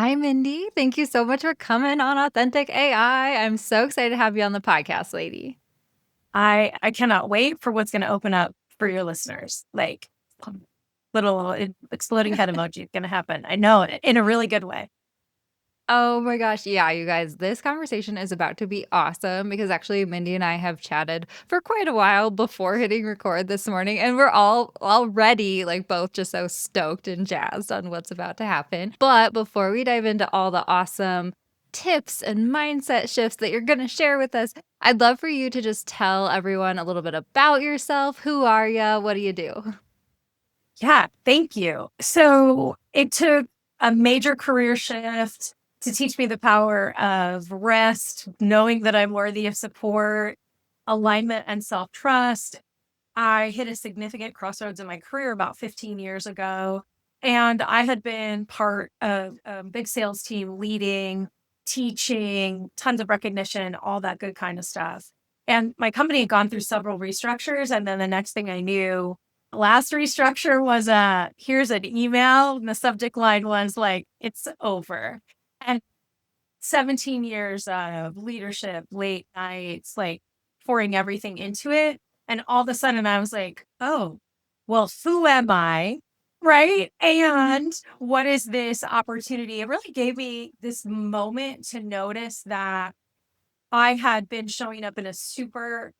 Hi, Mindy. Thank you so much for coming on Authentic AI. I'm so excited to have you on the podcast, lady. I cannot wait for what's going to open up for your listeners. Like little exploding head emoji is going to happen. I know it in a really good way. Oh my gosh. Yeah, you guys, this conversation is about to be awesome because actually Mindy and I have chatted for quite a while before hitting record this morning, and we're all already like both just so stoked and jazzed on what's about to happen. But before we dive into all the awesome tips and mindset shifts that you're going to share with us, I'd love for you to just tell everyone a little bit about yourself. Who are you? What do you do? Yeah, thank you. So it took a major career shift to teach me the power of rest, knowing that I'm worthy of support, alignment, and self trust. I hit a significant crossroads in my career about 15 years ago. And I had been part of a big sales team leading, teaching, tons of recognition, all that good kind of stuff. And my company had gone through several restructures. And then the next thing I knew, last restructure was here's an email. And the subject line was like, it's over. And 17 years of leadership, late nights, like pouring everything into it. And all of a sudden I was like, oh, well, who am I? Right. And what is this opportunity? It really gave me this moment to notice that I had been showing up in a super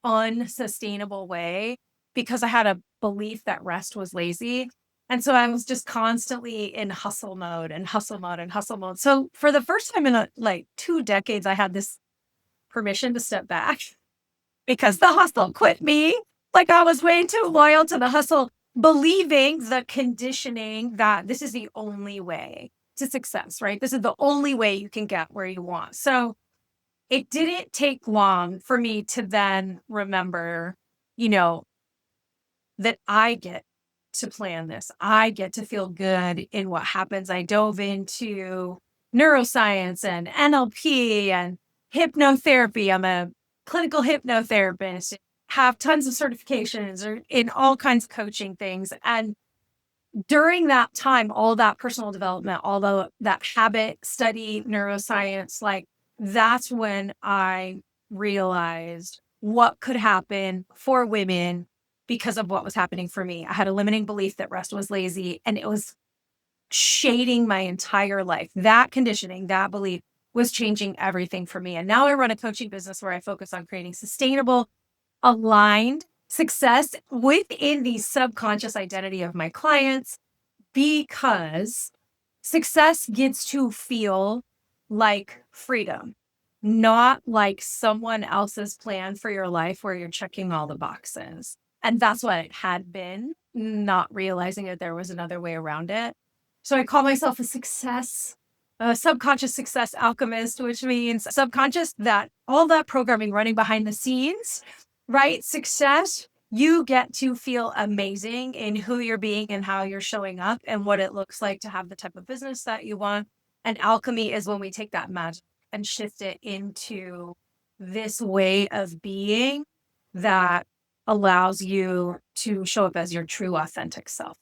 unsustainable way because I had a belief that rest was lazy. And so I was just constantly in hustle mode and hustle mode and hustle mode. So for the first time in like 2 decades, I had this permission to step back because the hustle quit me. Like I was way too loyal to the hustle, believing the conditioning that this is the only way to success, right? This is the only way you can get where you want. So it didn't take long for me to then remember, you know, that I get to plan this. I get to feel good in what happens. I dove into neuroscience and NLP and hypnotherapy. I'm a clinical hypnotherapist, have tons of certifications or in all kinds of coaching things. And during that time, all that personal development, although that habit study, neuroscience, like that's when I realized what could happen for women because of what was happening for me. I had a limiting belief that rest was lazy, and it was shading my entire life. That conditioning, that belief was changing everything for me. And now I run a coaching business where I focus on creating sustainable, aligned success within the subconscious identity of my clients, because success gets to feel like freedom, not like someone else's plan for your life where you're checking all the boxes. And that's what it had been, not realizing that there was another way around it. So I call myself a subconscious success alchemist, which means subconscious, that all that programming running behind the scenes, right? Success, you get to feel amazing in who you're being and how you're showing up and what it looks like to have the type of business that you want. And alchemy is when we take that magic and shift it into this way of being that allows you to show up as your true, authentic self.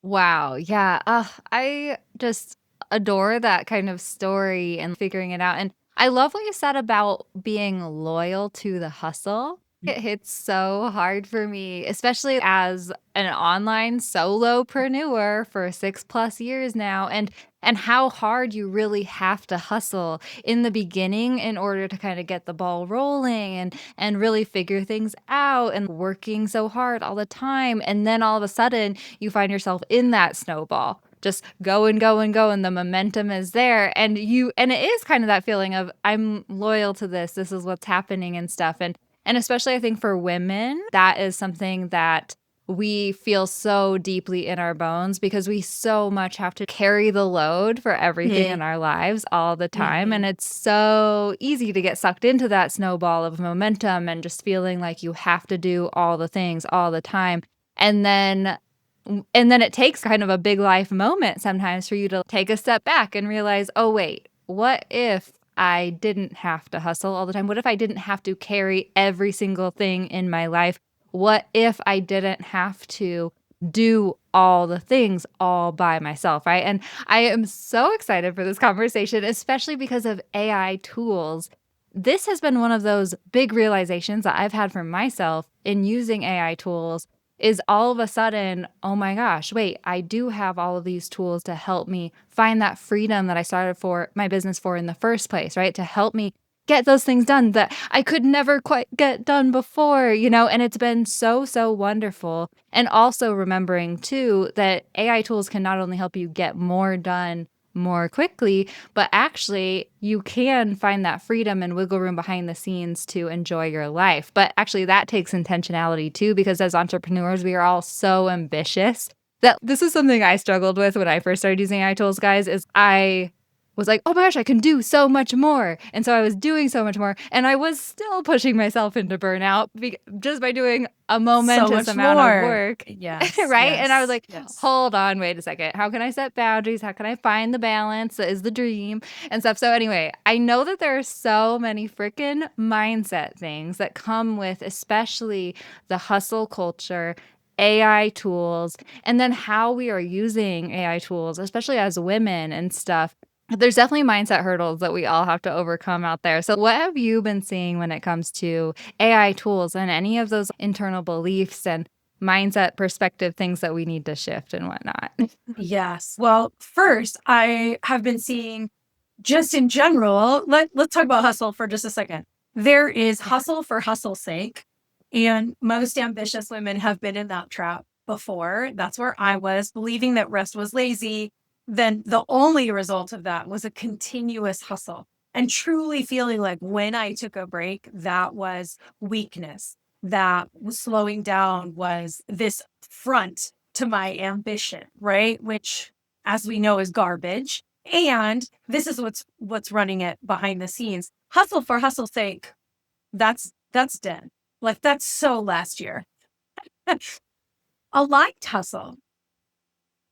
Wow. Yeah. I just adore that kind of story and figuring it out. And I love what you said about being loyal to the hustle. It hits so hard for me, especially as an online solopreneur for 6+ years now. And how hard you really have to hustle in the beginning in order to kind of get the ball rolling and really figure things out and working so hard all the time. And then all of a sudden you find yourself in that snowball just go and go and go, and the momentum is there, and it is kind of that feeling of I'm loyal to this is what's happening and stuff. And especially I think for women, that is something that we feel so deeply in our bones because we so much have to carry the load for everything in our lives all the time. And Mm-hmm. it's so easy to get sucked into that snowball of momentum and just feeling like you have to do all the things all the time. And then it takes kind of a big life moment sometimes for you to take a step back and realize, oh, wait, what if I didn't have to hustle all the time? What if I didn't have to carry every single thing in my life? What if I didn't have to do all the things all by myself, right? And I am so excited for this conversation, especially because of AI tools. This has been one of those big realizations that I've had for myself in using AI tools is all of a sudden, oh my gosh, wait, I do have all of these tools to help me find that freedom that I started for my business for in the first place, right? To help me get those things done that I could never quite get done before, and it's been so, so wonderful. And also remembering too that AI tools can not only help you get more done more quickly, but actually you can find that freedom and wiggle room behind the scenes to enjoy your life. But actually, that takes intentionality too, because as entrepreneurs, we are all so ambitious that this is something I struggled with when I first started using AI tools, guys, is I was like, oh my gosh, I can do so much more. And so I was doing so much more. And I was still pushing myself into burnout just by doing a So momentous much amount of more. work. Yes, Right. And I was yes, like, yes. hold on, wait a second. How can I set boundaries? How can I find the balance that is the dream and stuff? So, anyway, I know that there are so many freaking mindset things that come with, especially the hustle culture. AI tools, and then how we are using AI tools, especially as women and stuff. There's definitely mindset hurdles that we all have to overcome out there. So, what have you been seeing when it comes to AI tools and any of those internal beliefs and mindset perspective things that we need to shift and whatnot? Yes. Well, first, I have been seeing just in general, let's talk about hustle for just a second. There is Yeah. hustle for hustle's sake, and most ambitious women have been in that trap before. That's where I was, believing that rest was lazy. Then the only result of that was a continuous hustle and truly feeling like when I took a break, that was weakness. That was slowing down was this front to my ambition, right? Which, as we know, is garbage. And this is what's running it behind the scenes. Hustle for hustle's sake. That's dead. Like that's so last year. Aligned hustle.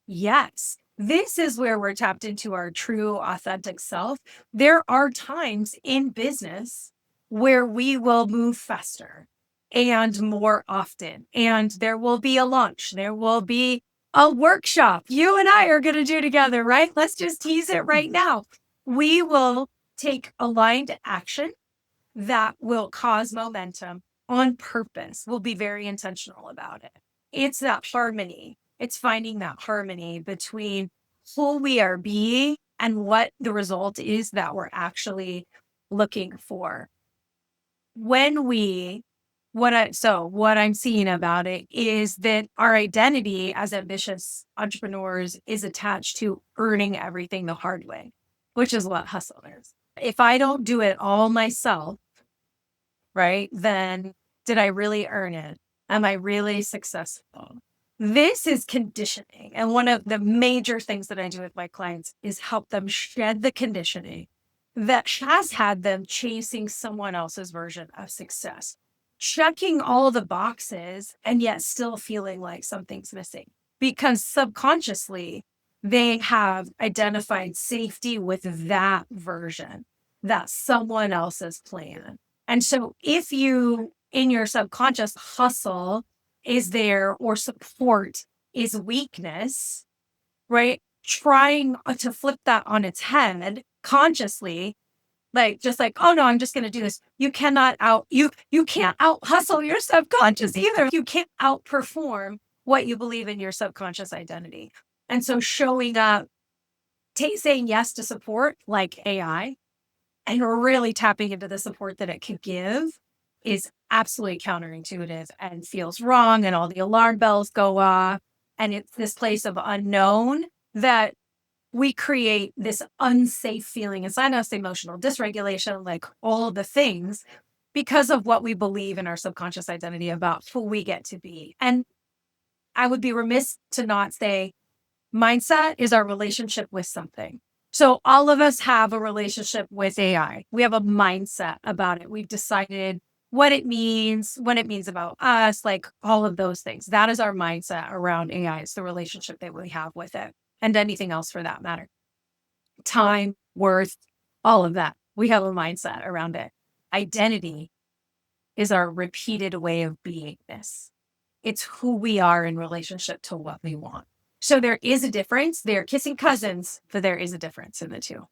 Yes. This is where we're tapped into our true authentic self. There are times in business where we will move faster and more often. And there will be a lunch, there will be a workshop you and I are going to do together, right? Let's just tease it right now. We will take aligned action that will cause momentum on purpose. We'll be very intentional about it. It's that harmony. It's finding that harmony between who we are being and what the result is that we're actually looking for. When we what I'm seeing about it is that our identity as ambitious entrepreneurs is attached to earning everything the hard way, which is what hustle is. If I don't do it all myself, right? Then did I really earn it? Am I really successful? This is conditioning. And one of the major things that I do with my clients is help them shed the conditioning that has had them chasing someone else's version of success, checking all the boxes and yet still feeling like something's missing because subconsciously they have identified safety with that version, that someone else's plan. And so if you in your subconscious hustle is there or support is weakness, right? Trying to flip that on its head consciously, like just like, oh no, I'm just gonna do this. You can't out hustle your subconscious either. You can't outperform what you believe in your subconscious identity. And so showing up, saying yes to support like AI, and really tapping into the support that it could give is absolutely counterintuitive and feels wrong. And all the alarm bells go off. And it's this place of unknown that we create this unsafe feeling inside us, emotional dysregulation, like all the things because of what we believe in our subconscious identity about who we get to be. And I would be remiss to not say mindset is our relationship with something. So all of us have a relationship with AI. We have a mindset about it. We've decided what it means about us, like all of those things. That is our mindset around AI. It's the relationship that we have with it and anything else for that matter. Time, worth, all of that. We have a mindset around it. Identity is our repeated way of beingness. It's who we are in relationship to what we want. So there is a difference. They're kissing cousins, but there is a difference in the two.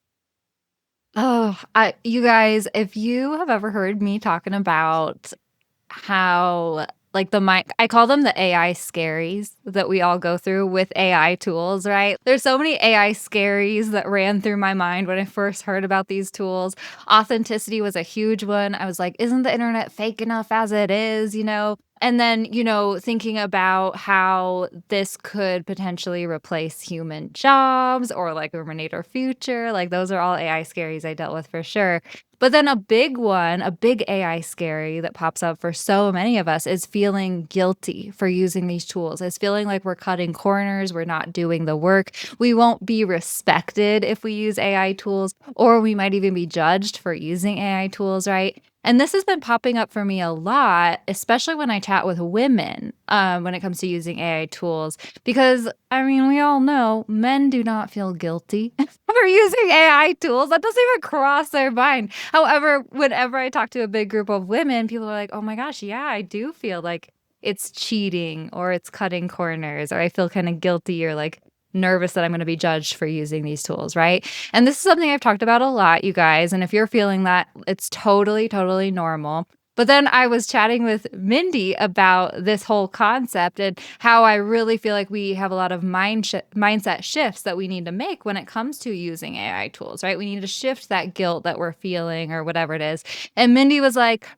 Oh, you guys, if you have ever heard me talking about how like I call them the AI scaries that we all go through with AI tools, right? There's so many AI scaries that ran through my mind when I first heard about these tools. Authenticity was a huge one. I was like, isn't the internet fake enough as it is, you know? And then, thinking about how this could potentially replace human jobs or like eliminate our future, like those are all AI scaries I dealt with for sure. But then a big one, a big AI scary that pops up for so many of us is feeling guilty for using these tools. Is feeling like we're cutting corners, we're not doing the work. We won't be respected if we use AI tools, or we might even be judged for using AI tools, right? And this has been popping up for me a lot, especially when I chat with women when it comes to using AI tools. Because, I mean, we all know men do not feel guilty for using AI tools. That doesn't even cross their mind. However, whenever I talk to a big group of women, people are like, oh my gosh, yeah, I do feel like it's cheating or it's cutting corners or I feel kind of guilty or like nervous that I'm going to be judged for using these tools, right? And this is something I've talked about a lot, you guys. And if you're feeling that, it's totally, totally normal. But then I was chatting with Mindy about this whole concept and how I really feel like we have a lot of mindset shifts that we need to make when it comes to using AI tools, right? We need to shift that guilt that we're feeling or whatever it is. And Mindy was like,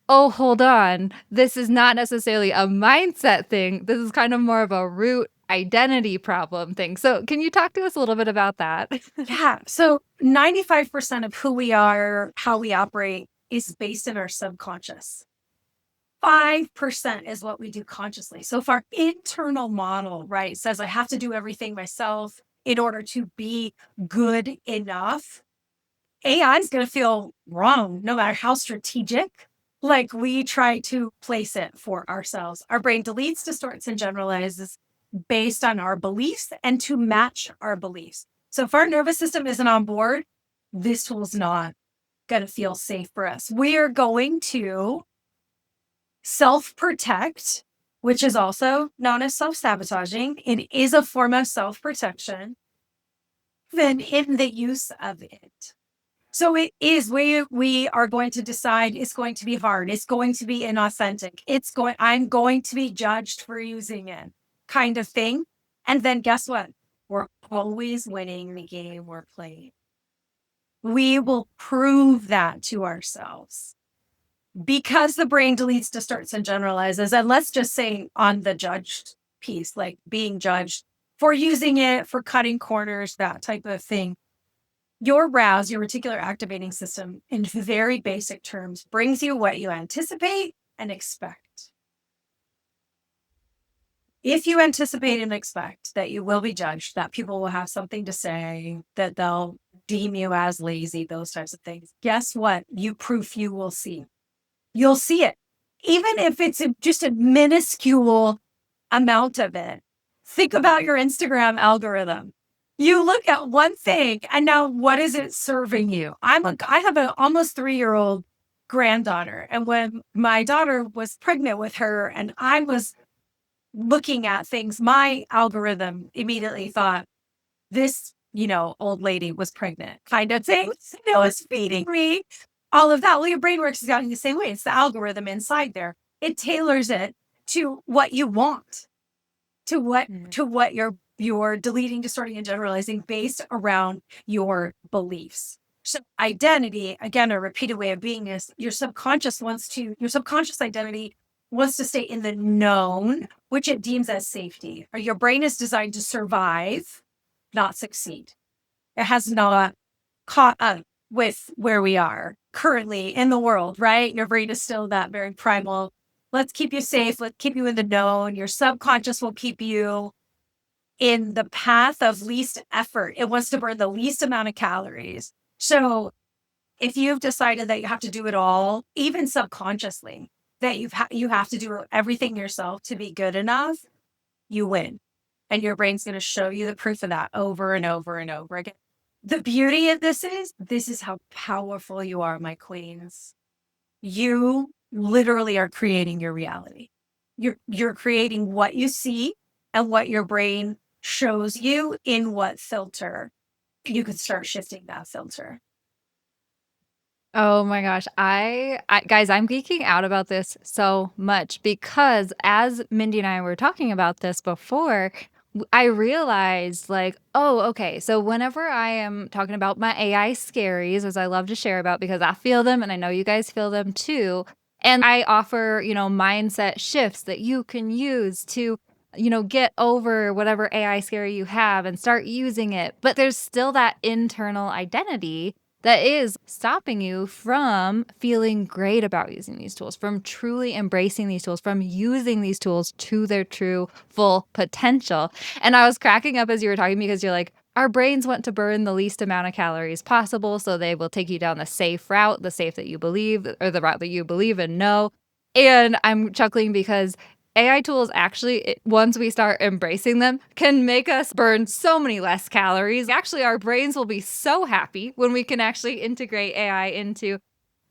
oh, hold on. This is not necessarily a mindset thing. This is kind of more of a root identity problem thing. So, can you talk to us a little bit about that? Yeah. So 95% of who we are, how we operate is based in our subconscious. 5% is what we do consciously. So if our internal model, right, says I have to do everything myself in order to be good enough, AI is going to feel wrong no matter how strategic. Like we try to place it for ourselves. Our brain deletes, distorts, and generalizes based on our beliefs and to match our beliefs. So if our nervous system isn't on board, this tool's not going to feel safe for us. We are going to self protect, which is also known as self sabotaging. It is a form of self protection, then in the use of it. So it is we are going to decide it's going to be hard. It's going to be inauthentic. I'm going to be judged for using it kind of thing. And then guess what? We're always winning the game we're playing. We will prove that to ourselves because the brain deletes, distorts, and generalizes. And let's just say on the judged piece, like being judged for using it, for cutting corners, that type of thing. Your RAS, your reticular activating system, in very basic terms, brings you what you anticipate and expect. If you anticipate and expect that you will be judged, that people will have something to say, that they'll deem you as lazy, those types of things, guess what? You will see. You'll see it. Even if it's just a minuscule amount of it. Think about your Instagram algorithm. You look at one thing and now what is it serving you? I have an almost 3-year-old granddaughter. And when my daughter was pregnant with her and I was looking at things, my algorithm immediately thought this, old lady was pregnant kind of thing. It was feeding me all of that. Well, your brain works exactly the same way. It's the algorithm inside there. It tailors it to what you want, to what you're deleting, distorting, and generalizing based around your beliefs. So identity, again, a repeated way of being is your subconscious identity wants to stay in the known, which it deems as safety. Or your brain is designed to survive, not succeed. It has not caught up with where we are currently in the world, right? Your brain is still that very primal. Let's keep you safe. Let's keep you in the known. Your subconscious will keep you in the path of least effort. It wants to burn the least amount of calories. So if you've decided that you have to do it all, even subconsciously, that you have to do everything yourself to be good enough, you win. And your brain's going to show you the proof of that over and over and over again. The beauty of this is how powerful you are, my queens. You literally are creating your reality. You're creating what you see and what your brain shows you in what filter. You could start shifting that filter. Oh my gosh. I guys, I'm geeking out about this so much because as Mindy and I were talking about this before, I realized like, oh, okay. So whenever I am talking about my AI scaries, as I love to share about because I feel them and I know you guys feel them too, and I offer, mindset shifts that you can use to get over whatever AI scary you have and start using it. But there's still that internal identity that is stopping you from feeling great about using these tools, from truly embracing these tools, from using these tools to their true full potential. And I was cracking up as you were talking because you're like, our brains want to burn the least amount of calories possible. So they will take you down the safe route, the safe that you believe, or the route that you believe and know. And I'm chuckling because AI tools actually, once we start embracing them, can make us burn so many less calories. Actually, our brains will be so happy when we can actually integrate AI into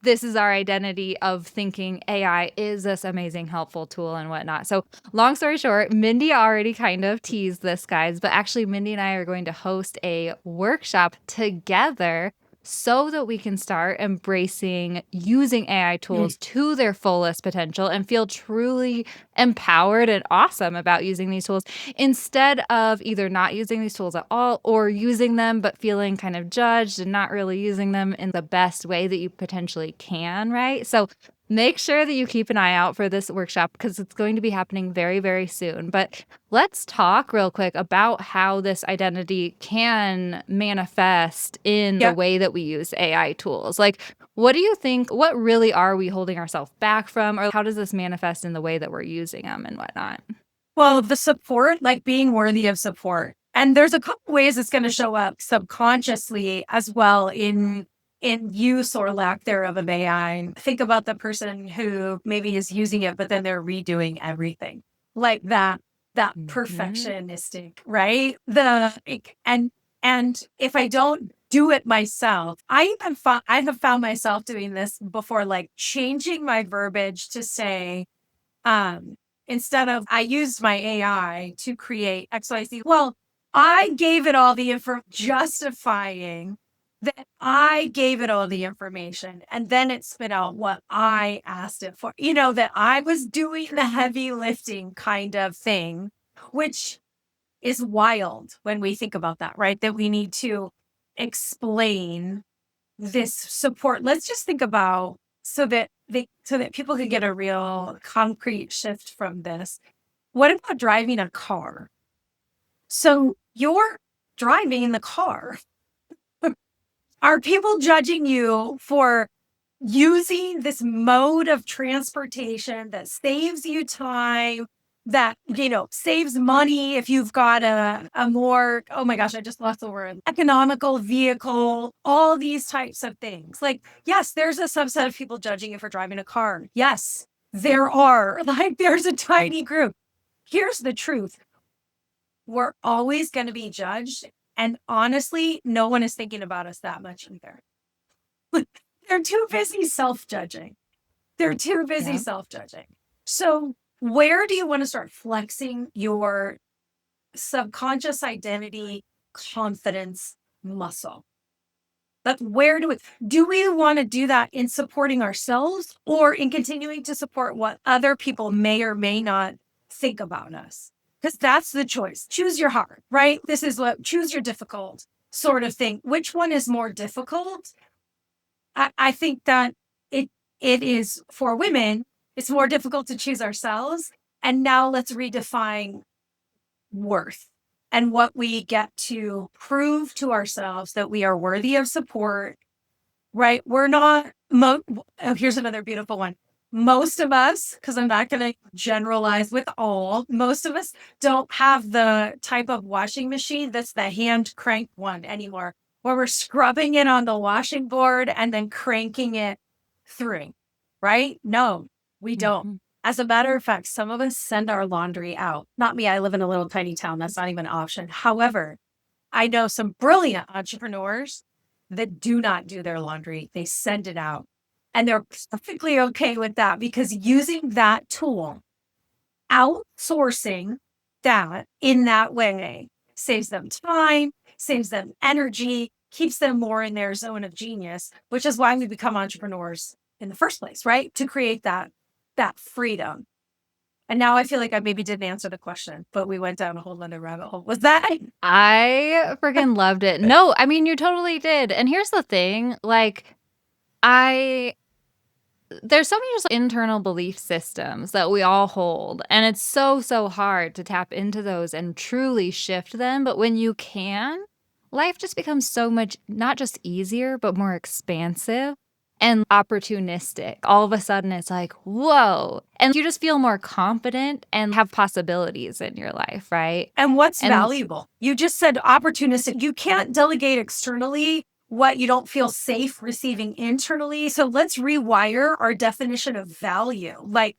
this is our identity of thinking AI is this amazing, helpful tool and whatnot. So, long story short, Mindy already kind of teased this, guys, but actually, Mindy and I are going to host a workshop together so that we can start embracing using AI tools to their fullest potential and feel truly empowered and awesome about using these tools instead of either not using these tools at all or using them but feeling kind of judged and not really using them in the best way that you potentially can, right? So make sure that you keep an eye out for this workshop because it's going to be happening very, very soon. But let's talk real quick about how this identity can manifest in the Yeah. way that we use AI tools. Like, what do you think? What really are we holding ourselves back from? Or how does this manifest in the way that we're using them and whatnot? Well, the support, like being worthy of support. And there's a couple ways it's going to show up subconsciously as well in use or lack thereof of AI. Think about the person who maybe is using it, but then they're redoing everything. Like that Mhm. perfectionistic, right? And if I don't do it myself, I have found myself doing this before, like changing my verbiage to say, um, instead of I used my AI to create XYZ. Well, I gave it all the info, justifying that I gave it all the information and then it spit out what I asked it for. That I was doing the heavy lifting kind of thing, which is wild when we think about that, right? That we need to explain this support. Let's just think about so that people can get a real concrete shift from this. What about driving a car? So you're driving the car. Are people judging you for using this mode of transportation that saves you time, that, saves money if you've got a more, oh my gosh, I just lost the word, economical vehicle, all these types of things. Like, yes, there's a subset of people judging you for driving a car. Yes, there are. Like, there's a tiny group. Here's the truth: we're always going to be judged. And honestly, no one is thinking about us that much either. They're too busy self judging. They're too busy Yeah. self judging. So, where do you want to start flexing your subconscious identity confidence muscle? Like, where do we want to do that in supporting ourselves or in continuing to support what other people may or may not think about us? Because that's the choice. Choose your heart, right? This is what choose your difficult sort of thing. Which one is more difficult? I think that it is for women, it's more difficult to choose ourselves. And now let's redefine worth and what we get to prove to ourselves that we are worthy of support, right? We're not, oh, here's another beautiful one. Most of us, because I'm not going to generalize with all, most of us don't have the type of washing machine that's the hand crank one anymore, where we're scrubbing it on the washing board and then cranking it through, right? No, we don't. Mhm. As a matter of fact, some of us send our laundry out. Not me, I live in a little tiny town. That's not even an option. However, I know some brilliant entrepreneurs that do not do their laundry. They send it out. And they're perfectly okay with that because using that tool outsourcing that in that way saves them time, saves them energy, keeps them more in their zone of genius, which is why we become entrepreneurs in the first place, right? To create that freedom. And now I feel like I maybe didn't answer the question, but we went down a whole other rabbit hole. Was that? I freaking loved it. No, I mean, you totally did. And here's the thing, like, I there's so many just internal belief systems that we all hold, and it's so, so hard to tap into those and truly shift them, but when you can, life just becomes so much not just easier, but more expansive and opportunistic. All of a sudden, it's like, "Whoa," and you just feel more confident and have possibilities in your life, right? And what's And valuable? You just said opportunistic. You can't delegate externally what you don't feel safe receiving internally. So let's rewire our definition of value. Like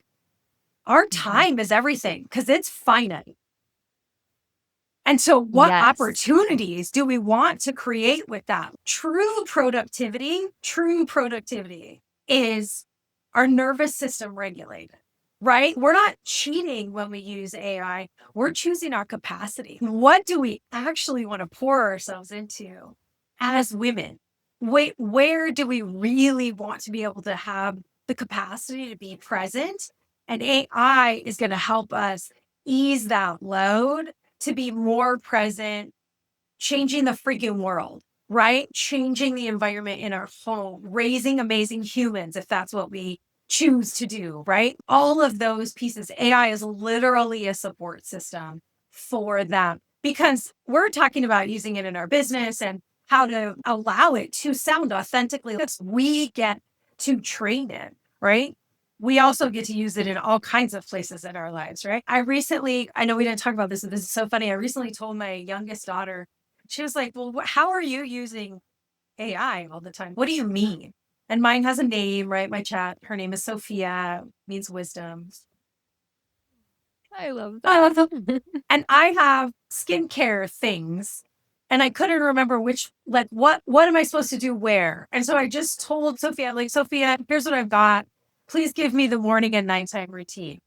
our Mhm. time is everything because it's finite. And so, what Yes. opportunities do we want to create with that? True productivity is our nervous system regulated, right? We're not cheating when we use AI, we're choosing our capacity. What do we actually want to pour ourselves into as women? Wait, where do we really want to be able to have the capacity to be present? And AI is going to help us ease that load to be more present, changing the freaking world, right? Changing the environment in our home, raising amazing humans, if that's what we choose to do, right? All of those pieces. AI is literally a support system for them because we're talking about using it in our business and how to allow it to sound authentically. We get to train it, right? We also get to use it in all kinds of places in our lives, right? I know we didn't talk about this, but this is so funny. I recently told my youngest daughter, she was like, "Well, how are you using AI all the time? What do you mean?" And mine has a name, right? My chat, her name is Sophia, means wisdom. I love I that. love them. And I have skincare things. And I couldn't remember which, like, what am I supposed to do where? And so I just told Sophia, like, Sophia, here's what I've got. Please give me the morning and nighttime routine.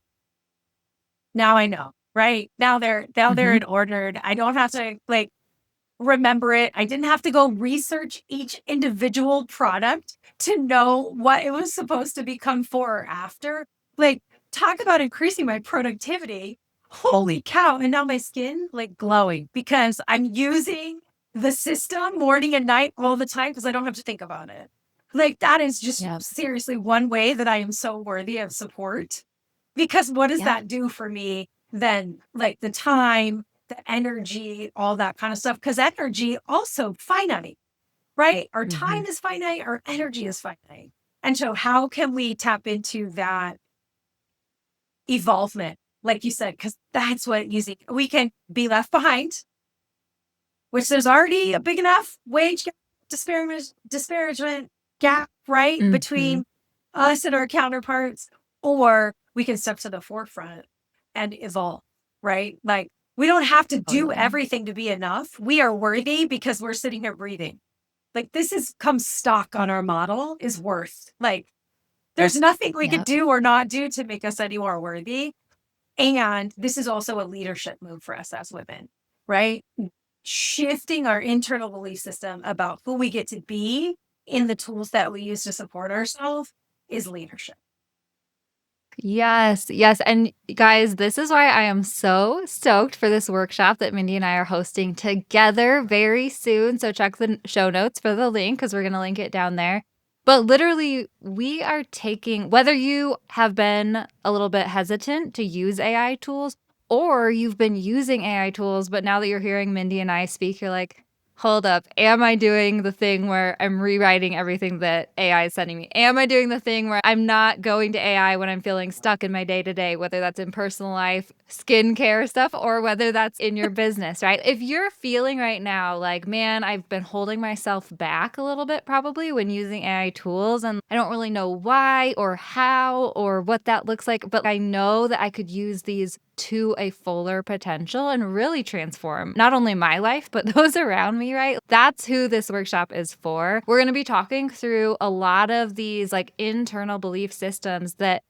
Now I know, right? Now they're Mhm. in ordered. I don't have to like remember it. I didn't have to go research each individual product to know what it was supposed to become for or after. Like, talk about increasing my productivity. Holy cow. And now my skin like glowing because I'm using the system morning and night all the time because I don't have to think about it. Like, that is just Yep. seriously one way that I am so worthy of support. Because what does Yep. that do for me then? Like the time, the energy, all that kind of stuff. Because energy also finite, right? Our Mhm. time is finite, our energy is finite. And so, how can we tap into that evolvement, like you said? Because that's what using we can be left behind, which there's already a big enough wage gap, disparagement gap, right, Mhm. between us and our counterparts, or we can step to the forefront and evolve, right? Like we don't have to do Totally. everything to be enough. We are worthy because we're sitting here breathing. Like this is comes stock on our model is worth. Like there's nothing we could Yep. do or not do to make us any more worthy. And this is also a leadership move for us as women, right? Shifting our internal belief system about who we get to be in the tools that we use to support ourselves is leadership. Yes, yes, and guys, this is why I am so stoked for this workshop that Mindy and I are hosting together very soon, so check the show notes for the link because 'cause we're gonna link it down there. But literally, we are taking whether you have been a little bit hesitant to use AI tools or you've been using AI tools, but now that you're hearing Mindy and I speak, you're like, "Hold up, am I doing the thing where I'm rewriting everything that AI is sending me? Am I doing the thing where I'm not going to AI when I'm feeling stuck in my day to day, whether that's in personal life, skincare stuff, or whether that's in your business, right? If you're feeling right now like, man, I've been holding myself back a little bit probably when using AI tools, and I don't really know why or how or what that looks like, but I know that I could use these to a fuller potential and really transform not only my life, but those around me, right? That's who this workshop is for. We're going to be talking through a lot of these like internal belief systems that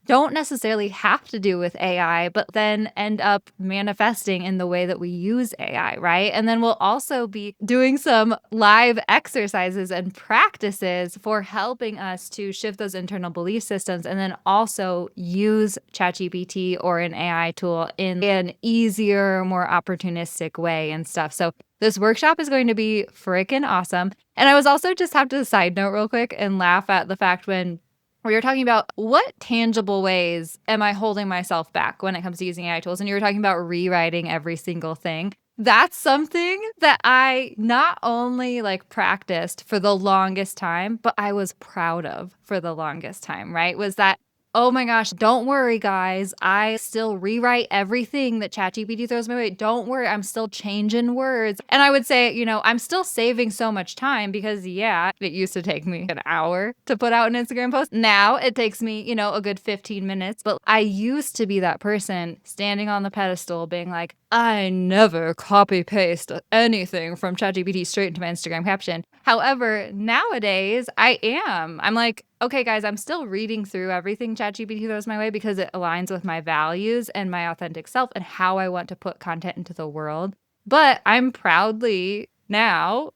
don't necessarily have to do with AI, but then end up manifesting in the way that we use AI, right? And then we'll also be doing some live exercises and practices for helping us to shift those internal belief systems and then also use ChatGPT or an AI tool in an easier, more opportunistic way and stuff. So this workshop is going to be freaking awesome. And I was also just have to side note real quick and laugh at the fact when we were talking about what tangible ways am I holding myself back when it comes to using AI tools? And you were talking about rewriting every single thing. That's something that I not only like practiced for the longest time, but I was proud of for the longest time, right? Was that, oh my gosh, don't worry, guys. I still rewrite everything that ChatGPT throws my way. Don't worry, I'm still changing words. And I would say, I'm still saving so much time because, yeah, it used to take me an hour to put out an Instagram post. Now it takes me, a good 15 minutes. But I used to be that person standing on the pedestal being like, I never copy paste anything from ChatGPT straight into my Instagram caption. However, nowadays I am. I'm like, okay, guys, I'm still reading through everything ChatGPT throws my way because it aligns with my values and my authentic self and how I want to put content into the world. But I'm proudly now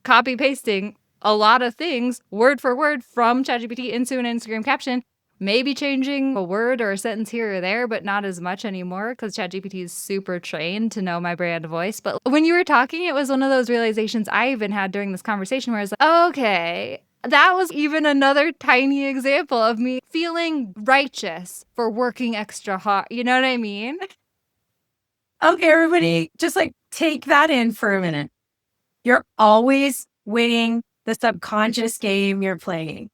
copy pasting a lot of things word for word from ChatGPT into an Instagram caption, maybe changing a word or a sentence here or there, but not as much anymore because ChatGPT is super trained to know my brand voice. But when you were talking, it was one of those realizations I even had during this conversation where I was like, okay, that was even another tiny example of me feeling righteous for working extra hard. You know what I mean? Okay, everybody, just like take that in for a minute. You're always winning the subconscious game you're playing,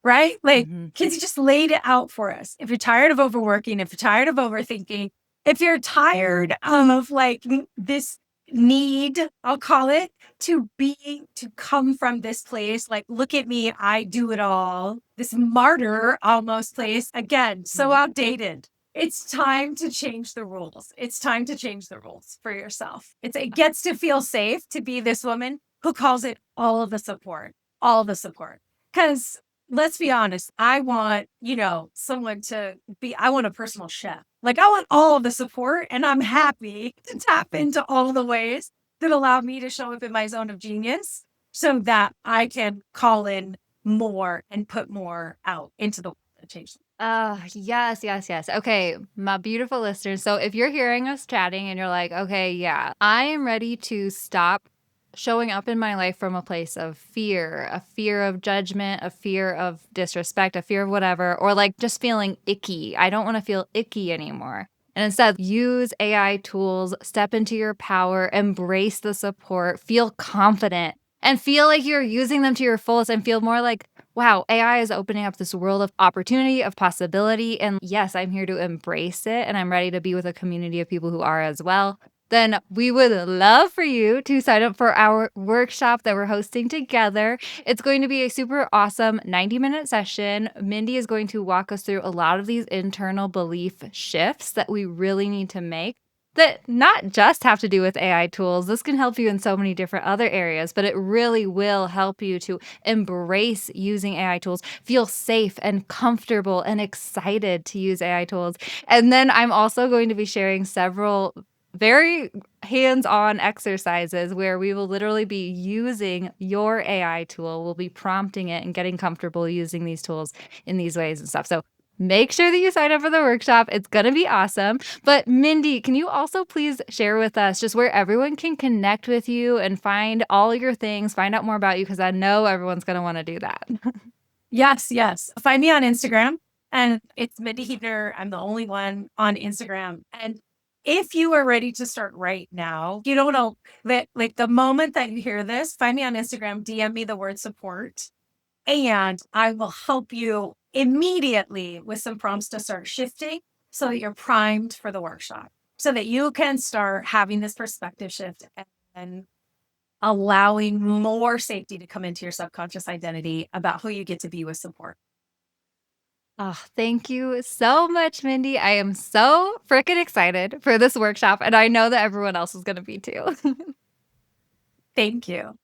right? Like, Mhm. kids just laid it out for us. If you're tired of overworking, if you're tired of overthinking, if you're tired of like this need, I'll call it, to come from this place, like, look at me, I do it all, this martyr almost place, again, so Mhm. outdated. It's time to change the rules. It's time to change the rules for yourself. It gets to feel safe to be this woman who calls it all the support. Because let's be honest, I want, someone to be, I want a personal chef. Like, I want all of the support, and I'm happy to tap into all the ways that allow me to show up in my zone of genius so that I can call in more and put more out into the world and change. Yes, yes, yes. Okay, my beautiful listeners. So if you're hearing us chatting and you're like, okay, yeah, I am ready to stop showing up in my life from a place of fear, a fear of judgment, a fear of disrespect, a fear of whatever, or like just feeling icky. I don't want to feel icky anymore. And instead, use AI tools, step into your power, embrace the support, feel confident, and feel like you're using them to your fullest and feel more like, wow, AI is opening up this world of opportunity, of possibility. And yes, I'm here to embrace it and I'm ready to be with a community of people who are as well. Then we would love for you to sign up for our workshop that we're hosting together. It's going to be a super awesome 90-minute session. Mindy is going to walk us through a lot of these internal belief shifts that we really need to make that not just have to do with AI tools. This can help you in so many different other areas, but it really will help you to embrace using AI tools, feel safe and comfortable and excited to use AI tools. And then I'm also going to be sharing several very hands-on exercises where we will literally be using your AI tool. We'll be prompting it and getting comfortable using these tools in these ways and stuff. So make sure that you sign up for the workshop. It's going to be awesome. But Mindy, can you also please share with us just where everyone can connect with you and find all your things, find out more about you? Because I know everyone's going to want to do that. Yes, yes. Find me on Instagram, and it's Mindi Huebner. I'm the only one on Instagram. And if you are ready to start right now, you don't know that, like, the moment that you hear this, find me on Instagram, DM me the word support, and I will help you immediately with some prompts to start shifting so that you're primed for the workshop, so that you can start having this perspective shift and allowing more safety to come into your subconscious identity about who you get to be with support. Oh, thank you so much, Mindy. I am so freaking excited for this workshop, and I know that everyone else is going to be too. Thank you.